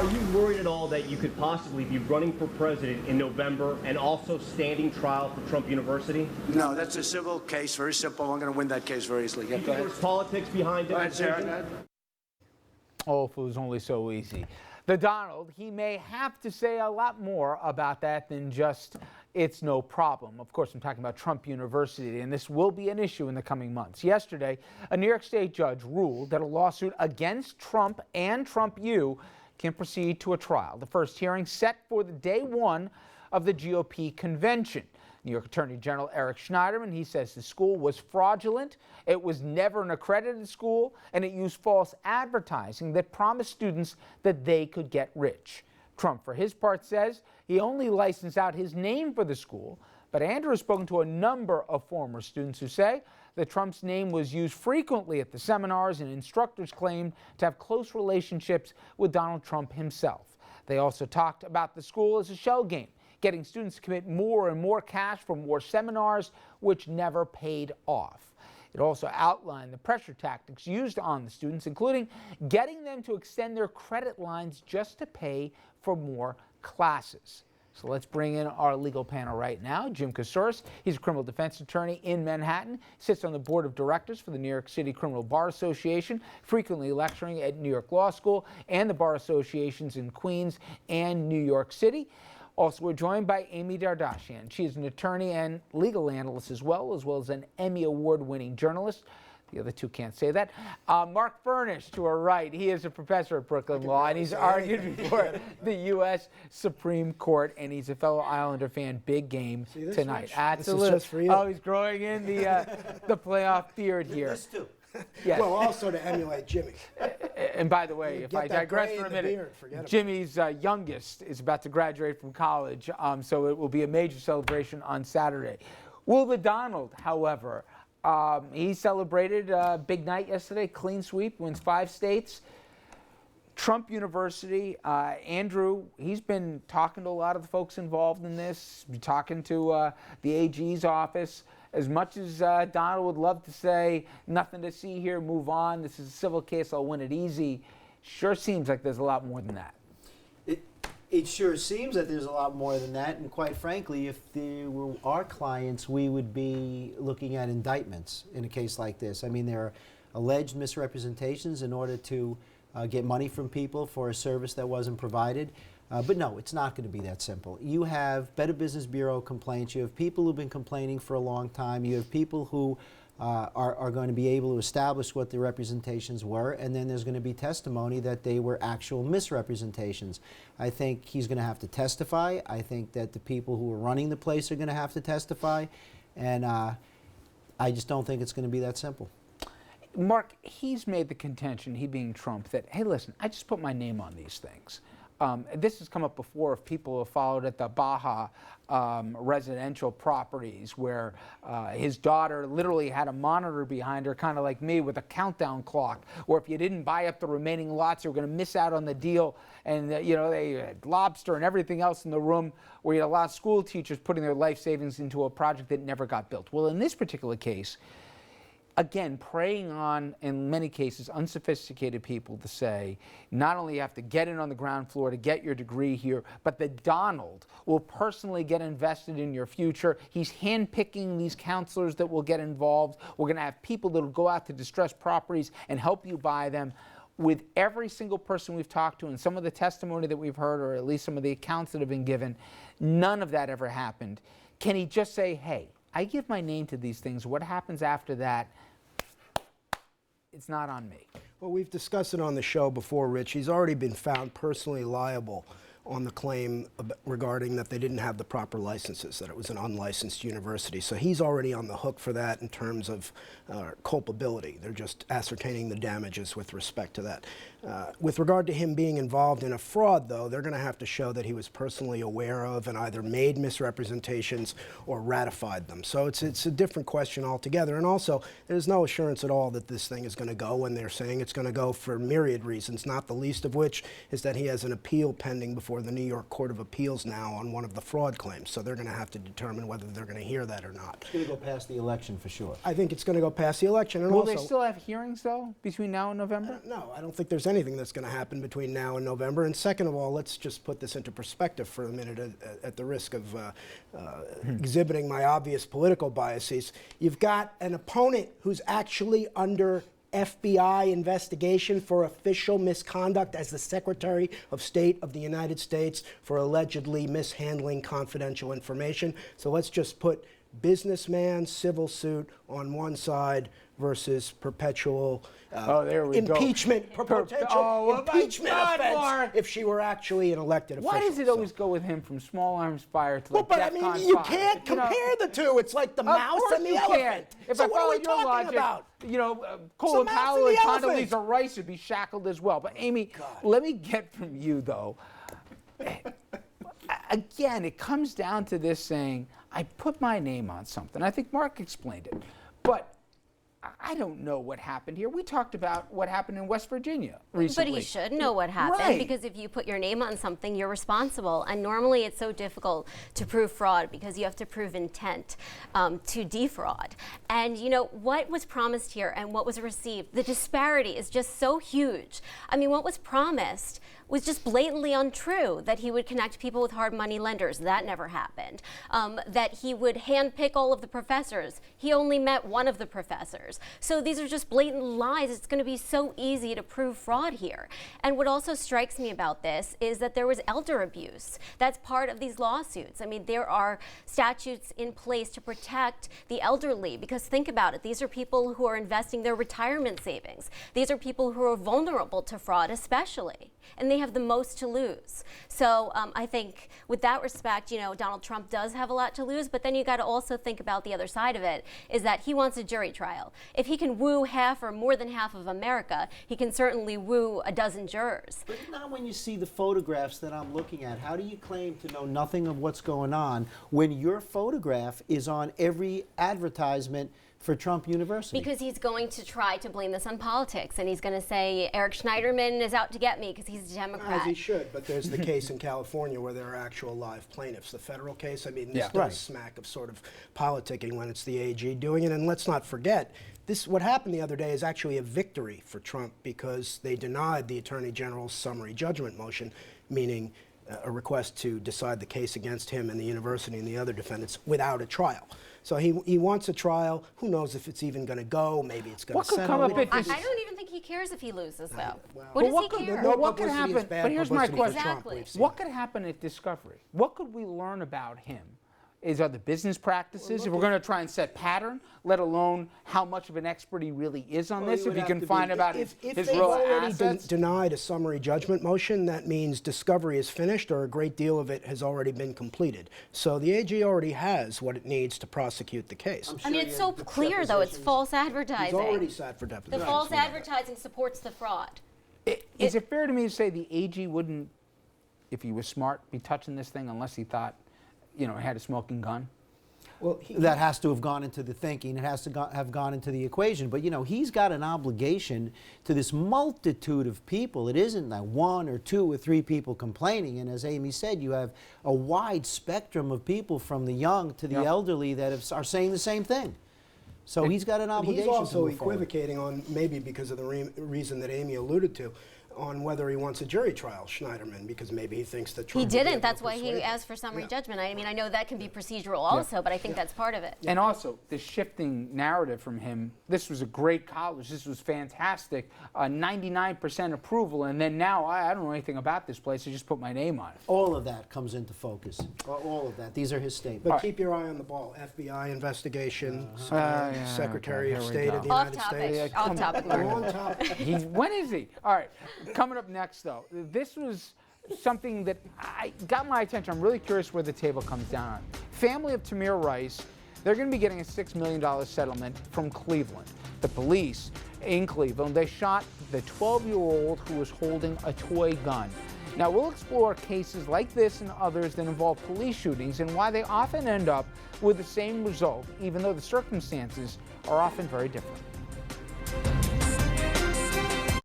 Are you worried at all that you could possibly be running for president in November and also standing trial for Trump University? No, that's a civil case, very simple. I'm going to win that case very easily. Do you think there's politics behind it? Go ahead, Sarah. Oh, if it was only so easy. The Donald, he may have to say a lot more about that than just it's no problem. Of course, I'm talking about Trump University, and this will be an issue in the coming months. Yesterday, a New York State judge ruled that a lawsuit against Trump and Trump U can proceed to a trial. The first hearing set for the day one of the GOP convention. New York Attorney General Eric Schneiderman, he says the school was fraudulent, it was never an accredited school, and it used false advertising that promised students that they could get rich. Trump, for his part, says he only licensed out his name for the school, but Andrew has spoken to a number of former students who say that Trump's name was used frequently at the seminars, and instructors claimed to have close relationships with Donald Trump himself. They also talked about the school as a shell game, getting students to commit more and more cash for more seminars, which never paid off. It also outlined the pressure tactics used on the students, including getting them to extend their credit lines just to pay for more classes. So let's bring in our legal panel right now. Jim Koussouris, he's a criminal defense attorney in Manhattan, sits on the board of directors for the New York City Criminal Bar Association, frequently lecturing at New York Law School and the bar associations in Queens and New York City. Also, we're joined by Amy Dardashian. She is an attorney and legal analyst as well as an Emmy Award-winning journalist. The other two can't say that. Mark Furnish, to her right, he is a professor at Brooklyn Law, and he's argued before the U.S. Supreme Court, and he's a fellow Islander fan. Big game tonight. Rich? Absolutely. This is just for you. Oh, he's growing in the playoff beard here. This too. Yes. Well, also to emulate Jimmy. And by the way, if I digress for a minute, Jimmy's youngest is about to graduate from college, so it will be a major celebration on Saturday. Will the Donald, however, he celebrated a big night yesterday, clean sweep, wins 5 states. Trump University, Andrew, he's been talking to a lot of the folks involved in this, talking to the AG's office. As much as Donald would love to say, nothing to see here, move on, this is a civil case, I'll win it easy, sure seems like there's a lot more than that. It sure seems that there's a lot more than that, and quite frankly, if they were our clients, we would be looking at indictments in a case like this. I mean, there are alleged misrepresentations in order to get money from people for a service that wasn't provided. But no, it's not going to be that simple. You have Better Business Bureau complaints. You have people who've been complaining for a long time. You have people who are going to be able to establish what the representations were, and then there's going to be testimony that they were actual misrepresentations. I think he's going to have to testify. I think that the people who are running the place are going to have to testify, and I just don't think it's going to be that simple. Mark, he's made the contention, he being Trump, that, hey, listen, I just put my name on these things. This has come up before if people have followed at the Baja residential properties where his daughter literally had a monitor behind her, kind of like me, with a countdown clock, where if you didn't buy up the remaining lots, you were going to miss out on the deal. And, you know, they had lobster and everything else in the room, where you had a lot of school teachers putting their life savings into a project that never got built. Well, in this particular case, again, preying on, in many cases, unsophisticated people to say, not only you have to get in on the ground floor to get your degree here, but that Donald will personally get invested in your future. He's handpicking these counselors that will get involved. We're going to have people that will go out to distressed properties and help you buy them. With every single person we've talked to and some of the testimony that we've heard, or at least some of the accounts that have been given, none of that ever happened. Can he just say, hey, I give my name to these things. What happens after that? It's not on me. Well, we've discussed it on the show before, Rich. He's already been found personally liable on the claim regarding that they didn't have the proper licenses, that it was an unlicensed university. So he's already on the hook for that in terms of culpability. They're just ascertaining the damages with respect to that. With regard to him being involved in a fraud, though, they're going to have to show that he was personally aware of and either made misrepresentations or ratified them. So it's a different question altogether. And also, there's no assurance at all that this thing is going to go, and they're saying it's going to go for myriad reasons, not the least of which is that he has an appeal pending before before the New York Court of Appeals now on one of the fraud claims. So they're going to have to determine whether they're going to hear that or not. It's going to go past the election for sure. I think it's going to go past the election. And Will also, they still have hearings, though, between now and November? No, I don't think there's anything that's going to happen between now and November. And second of all, let's just put this into perspective for a minute at the risk of exhibiting my obvious political biases. You've got an opponent who's actually under FBI investigation for official misconduct as the Secretary of State of the United States for allegedly mishandling confidential information. So let's just put businessman civil suit on one side versus perpetual there we go. impeachment, potential impeachment my God, offense Mark. if she were actually an elected official. Why does it always go with him from Small Arms Fire to Well, like but I DEFCON mean, you 5? can't compare the two. It's like the Of mouse course and the you elephant. can. If So I what are follow we your talking logic, about? Colin mouse Powell and and the elephant. Condoleezza Rice should be shackled as well. But Amy, let me get from you though. Again, it comes down to this saying, I put my name on something. I think Mark explained it. But I don't know what happened here. We talked about what happened in West Virginia recently. But he should know what happened Right. because if you put your name on something, you're responsible. And normally it's so difficult to prove fraud because you have to prove intent to defraud. And you know, what was promised here and what was received, the disparity is just so huge. I mean, what was promised was just blatantly untrue, that he would connect people with hard money lenders. That never happened. That he would handpick all of the professors. He only met one of the professors. So these are just blatant lies. It's going to be so easy to prove fraud here. And what also strikes me about this is that there was elder abuse. That's part of these lawsuits. I mean, there are statutes in place to protect the elderly because think about it. These are people who are investing their retirement savings. These are people who are vulnerable to fraud especially. And they have the most to lose. So I think with that respect, you know, Donald Trump does have a lot to lose, but then you got to also think about the other side of it, is that he wants a jury trial. If he can woo half or more than half of America, he can certainly woo a dozen jurors. But not when you see the photographs that I'm looking at. How do you claim to know nothing of what's going on when your photograph is on every advertisement for Trump University? Because he's going to try to blame this on politics, and he's going to say Eric Schneiderman is out to get me because he's a Democrat. As he should, but there's the case in California where there are actual live plaintiffs. The federal case, I mean, this Yeah. does Right. smack of sort of politicking when it's the AG doing it. And let's not forget, what happened the other day is actually a victory for Trump because they denied the Attorney General's summary judgment motion, meaning a request to decide the case against him and the university and the other defendants without a trial. So he wants a trial. Who knows if it's even going to go? Maybe it's going What to could settle. come up We if don't this- I don't even think he cares if he loses, though. well, what does Well, he what could- care? no, No what could publicity is happen? bad But here's my publicity for question. Trump. Exactly. We've seen What it. could happen at discovery? What could we learn about him? Is other business practices? If we're going to try and set pattern, let alone how much of an expert he really is on Well, this, he if would he have can to find be- about If his they've real already assets. denied a summary judgment motion, that means discovery is finished or a great deal of it has already been completed. So the AG already has what it needs to prosecute the case. I mean, it's so clear, though. It's false He's advertising. already sat for The deposition. false advertising supports the fraud. Is it fair to me to say the AG wouldn't, if he was smart, be touching this thing unless he thought, it had a smoking gun? Well, That has to have gone into the thinking. It has to have gone into the equation. But, he's got an obligation to this multitude of people. It isn't that one or two or three people complaining. And as Amy said, you have a wide spectrum of people from the young to the Yeah. elderly that are saying the same thing. So he's got an But obligation he's also to move forward. equivocating on, maybe because of the reason that Amy alluded to, on whether he wants a jury trial, Schneiderman, because maybe he thinks that He Trump will be able didn't. to That's why he persuade him. asked for summary Yeah. judgment. I mean, I know that can be procedural also, but I think that's part of it. And also, the shifting narrative from him, this was a great college, this was fantastic, 99% approval, and then now, I don't know anything about this place, I just put my name on it. All of that comes into focus. All of that. These are his statements. But keep your eye on the ball. FBI investigation, yeah, Secretary okay, of here we State go. of the Off United topic. States. Off topic, Mark. On top. When is he? All right, coming up next, though, this was something that got my attention. I'm really curious where the table comes down on. Family of Tamir Rice, they're going to be getting a $6 million settlement from Cleveland. The police in Cleveland, they shot the 12-year-old who was holding a toy gun. Now, we'll explore cases like this and others that involve police shootings and why they often end up with the same result, even though the circumstances are often very different.